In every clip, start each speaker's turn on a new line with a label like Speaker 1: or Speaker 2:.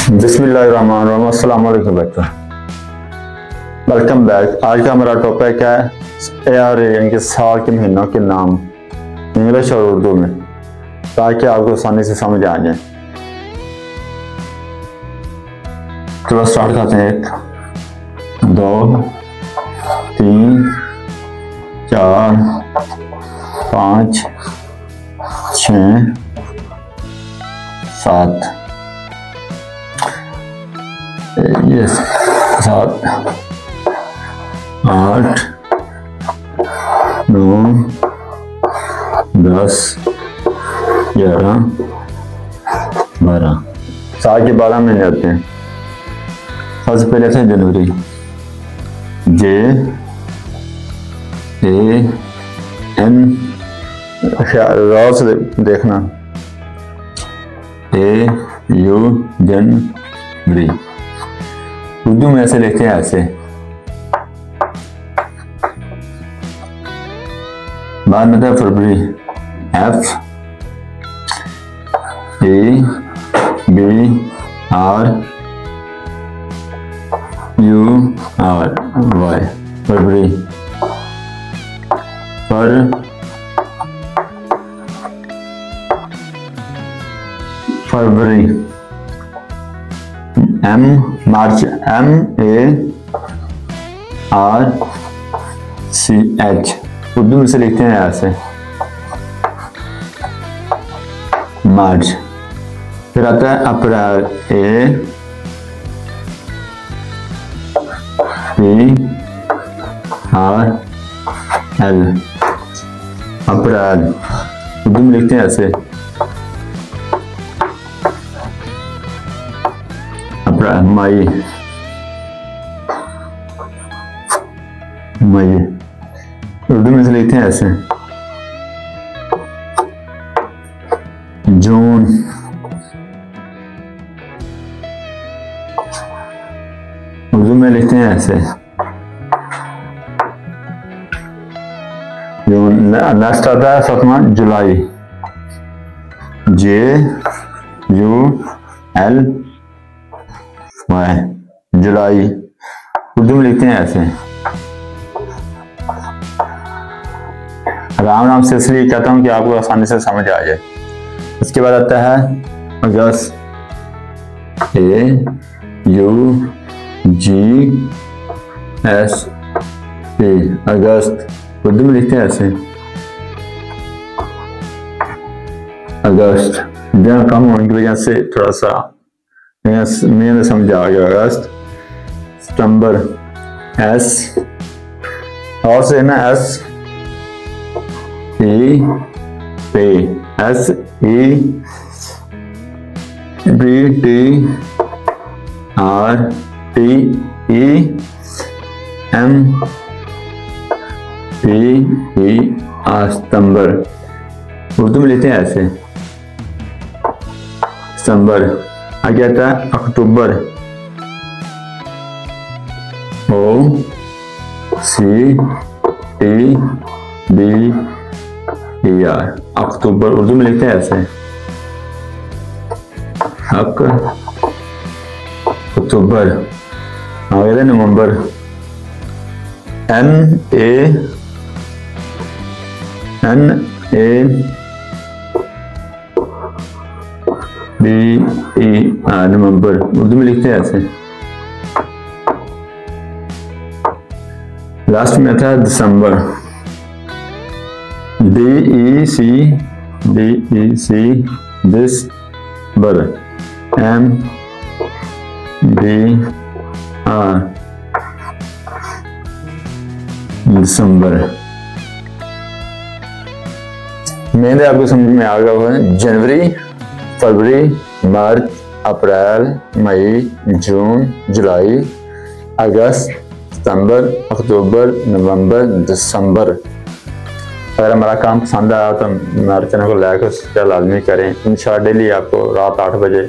Speaker 1: बिस्मिल्लाहिर्रहमानिर्रहीम। अस्सलाम वालेकुम बच्चों, वेलकम बैक। आज का हमारा टॉपिक है ARA यानी कि साल के महीनों के नाम इंग्लिश और उर्दू में, ताकि आपको आसानी से समझ आ जाए। चलो स्टार्ट करते हैं। 1 2 3 4 5 6 7 ये 7 8 9 10 11 12 साल के 12 महीने आते हैं। सबसे पहले थे जनवरी, JAN गौर से देखना, AU जनवरी। उर्दू में ऐसे लिखते हैं, ऐसे। बाद में था फरवरी, FABRUY, फरवरी। फरवरी। मार्च, MARCH। उर्दू में से लिखते हैं ऐसे, मार्च। फिर आता है अप्रैल, APRL, अप्रैल। उर्दू में लिखते हैं ऐसे, अप्रैल। मई, उर्दू में से लिखते हैं ऐसे, जून। उर्दू में लिखते हैं ऐसे, जून। नेक्स्ट आता है 7वां, जुलाई, JULY, जुलाई। उर्दू में लिखते हैं ऐसे। राम से इसलिए कहता हूँ कि आपको आसानी से समझ आ जाए। उसके बाद आता है अगस्त, AUGST, अगस्त। उर्दू में लिखते हैं ऐसे, अगस्त। जहाँ कम होने की वजह से थोड़ा सा मैंने समझा आ गया। अगस्त। सितंबर, S और से ना, सितंबर। उर्दू में लिखते हैं ऐसे, सितंबर। आगे आता है अक्टूबर, OCTBER, अक्टूबर। उर्दू में लिखते हैं ऐसे, अक्टूबर। आगे नवंबर, NANABER, नवंबर। उर्दू में लिखते हैं ऐसे। लास्ट में था दिसंबर, DEC, दिसंबर, MBR, दिसंबर। मैंने आपको समझ में आ गया हुआ है। जनवरी, फरवरी, मार्च, अप्रैल, मई, जून, जुलाई, अगस्त, सितंबर, अक्टूबर, नवंबर, दिसंबर। अगर हमारा काम पसंद आया तो हमारे चैनल को लाइक और सब्सक्राइब लाजमी करें। इंशाअल्लाह डेली आपको रात 8 बजे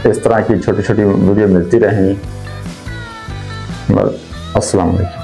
Speaker 1: इस तरह की छोटी छोटी वीडियो मिलती रहेंगी। अस्सलाम वालेकुम।